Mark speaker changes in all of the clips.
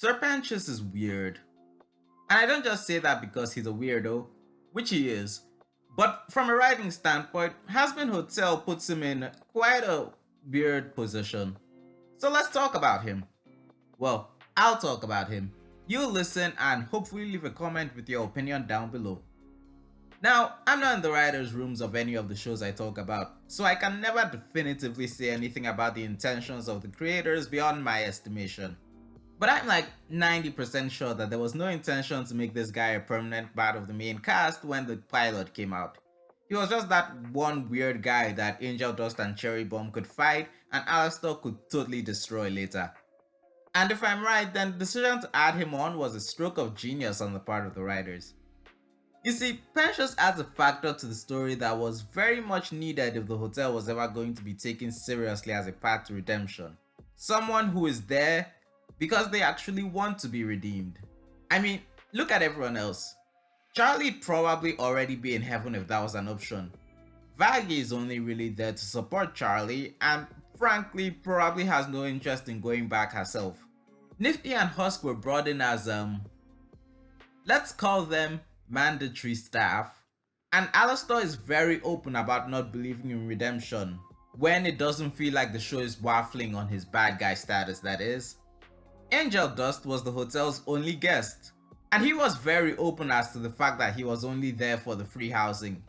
Speaker 1: Pentious is weird. And I don't just say that because he's a weirdo, which he is, but from a writing standpoint, Hazbin Hotel puts him in quite a weird position. So let's talk about him. Well, I'll talk about him. You listen and hopefully leave a comment with your opinion down below. Now, I'm not in the writers' rooms of any of the shows I talk about, so I can never definitively say anything about the intentions of the creators beyond my estimation. But I'm like 90% sure that there was no intention to make this guy a permanent part of the main cast when the pilot came out. He was just that one weird guy that Angel Dust and Cherry Bomb could fight and Alastor could totally destroy later. And if I'm right, then the decision to add him on was a stroke of genius on the part of the writers. You see, Pentious adds a factor to the story that was very much needed if the hotel was ever going to be taken seriously as a path to redemption. Someone who is there because they actually want to be redeemed. I mean, look at everyone else. Charlie'd probably already be in heaven if that was an option. Vaggie is only really there to support Charlie and frankly probably has no interest in going back herself. Nifty and Husk were brought in as let's call them mandatory staff, and Alastor is very open about not believing in redemption when it doesn't feel like the show is waffling on his bad guy status, that is. Angel Dust was the hotel's only guest, and he was very open as to the fact that he was only there for the free housing.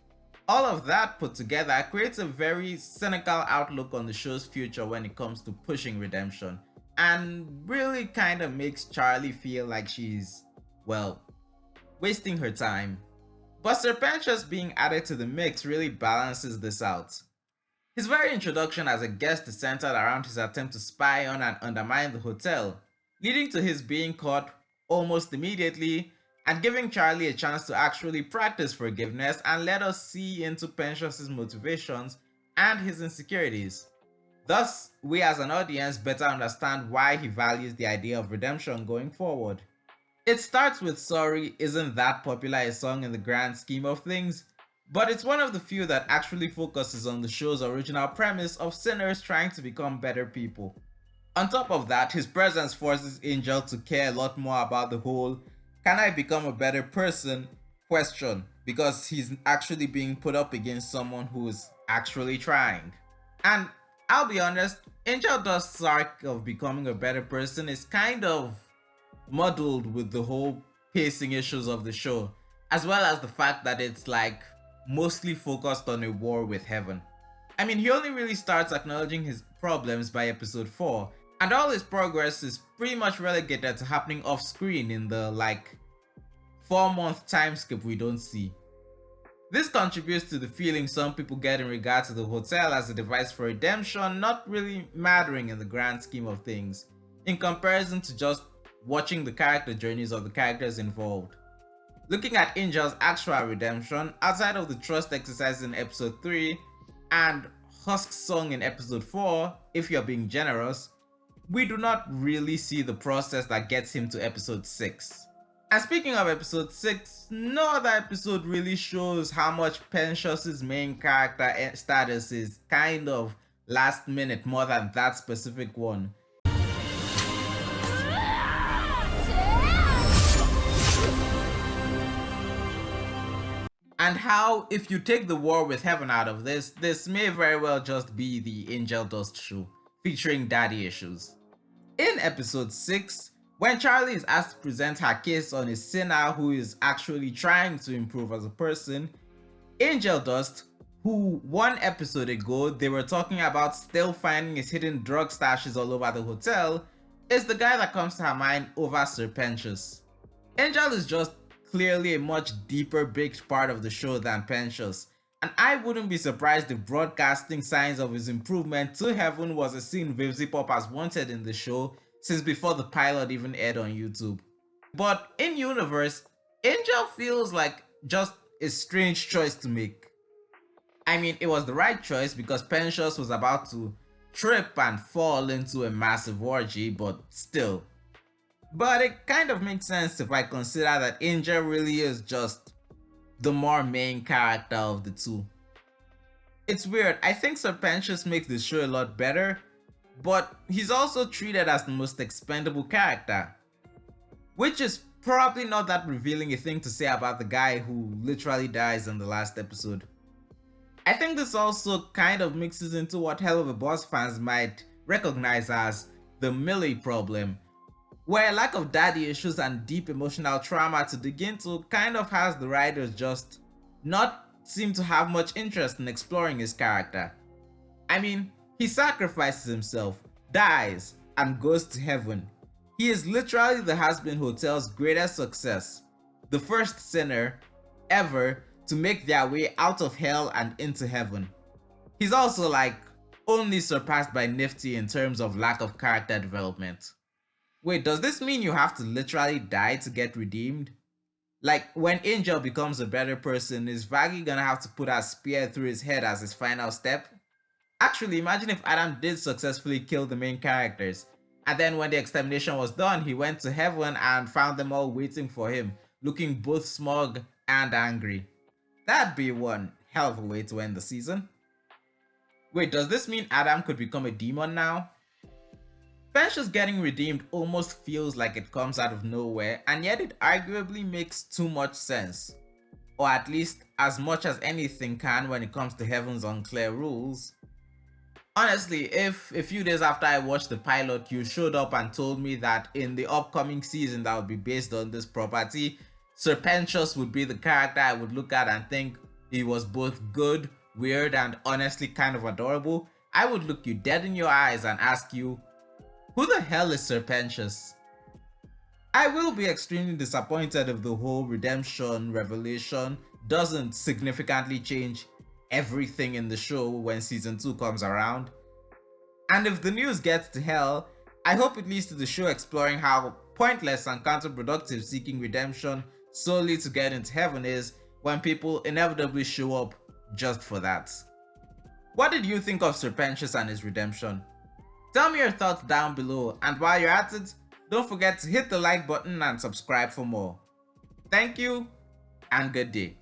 Speaker 1: All of that put together creates a very cynical outlook on the show's future when it comes to pushing redemption, and really kind of makes Charlie feel like she's, well, wasting her time. But Pentious being added to the mix really balances this out. His very introduction as a guest is centered around his attempt to spy on and undermine the hotel, leading to his being caught almost immediately and giving Charlie a chance to actually practice forgiveness and let us see into Pentious's motivations and his insecurities. Thus, we as an audience better understand why he values the idea of redemption going forward. It Starts With Sorry isn't that popular a song in the grand scheme of things, but it's one of the few that actually focuses on the show's original premise of sinners trying to become better people. On top of that, his presence forces Angel to care a lot more about the whole "can I become a better person" question, because he's actually being put up against someone who is actually trying. And I'll be honest, Angel Dust's arc of becoming a better person is kind of muddled with the whole pacing issues of the show, as well as the fact that it's like mostly focused on a war with heaven. I mean, he only really starts acknowledging his problems by episode 4, and all his progress is pretty much relegated to happening off screen in the 4-month time skip we don't see. This contributes to the feeling some people get in regard to the hotel as a device for redemption not really mattering in the grand scheme of things, in comparison to just watching the character journeys of the characters involved. Looking at Angel's actual redemption, outside of the trust exercise in episode 3 and Husk's song in episode 4, if you're being generous, we do not really see the process that gets him to episode 6. And speaking of episode 6, no other episode really shows how much Pentious's main character status is kind of last minute more than that specific one. And how, if you take the war with heaven out of this may very well just be the Angel Dust show, featuring daddy issues. In episode 6, when Charlie is asked to present her case on a sinner who is actually trying to improve as a person, Angel Dust, who 1 episode ago they were talking about still finding his hidden drug stashes all over the hotel, is the guy that comes to her mind over Pentious. Angel is just clearly a much deeper baked part of the show than Pentious, and I wouldn't be surprised if broadcasting signs of his improvement to heaven was a scene Vivzy Pop has wanted in the show since before the pilot even aired on YouTube. But in universe, Angel feels like just a strange choice to make. I mean, it was the right choice because Pentious was about to trip and fall into a massive orgy, but still. But it kind of makes sense if I consider that Angel really is just the more main character of the two. It's weird, I think Pentious makes the show a lot better, but he's also treated as the most expendable character. which is probably not that revealing a thing to say about the guy who literally dies in the last episode. I think this also kind of mixes into what Hell of a Boss fans might recognize as the Millie problem, where lack of daddy issues and deep emotional trauma to dig into kind of has the writers just not seem to have much interest in exploring his character. I mean, he sacrifices himself, dies, and goes to heaven. He is literally the Hazbin Hotel's greatest success, the first sinner ever to make their way out of hell and into heaven. He's also like only surpassed by Nifty in terms of lack of character development. Wait, does this mean you have to literally die to get redeemed? Like, when Angel becomes a better person, is Vaggie gonna have to put a spear through his head as his final step? Actually, imagine if Adam did successfully kill the main characters, and then when the extermination was done, he went to heaven and found them all waiting for him, looking both smug and angry. That'd be one hell of a way to end the season. Wait, does this mean Adam could become a demon now? Pentious getting redeemed almost feels like it comes out of nowhere, and yet it arguably makes too much sense. Or at least as much as anything can when it comes to Heaven's unclear rules. Honestly, if a few days after I watched the pilot you showed up and told me that in the upcoming season that would be based on this property, Pentious would be the character I would look at and think he was both good, weird, and honestly kind of adorable, I would look you dead in your eyes and ask you, who the hell is Pentious? I will be extremely disappointed if the whole redemption revelation doesn't significantly change everything in the show when season 2 comes around. And if the news gets to hell, I hope it leads to the show exploring how pointless and counterproductive seeking redemption solely to get into heaven is when people inevitably show up just for that. What did you think of Pentious and his redemption? Tell me your thoughts down below, and while you're at it, don't forget to hit the like button and subscribe for more. Thank you, and good day.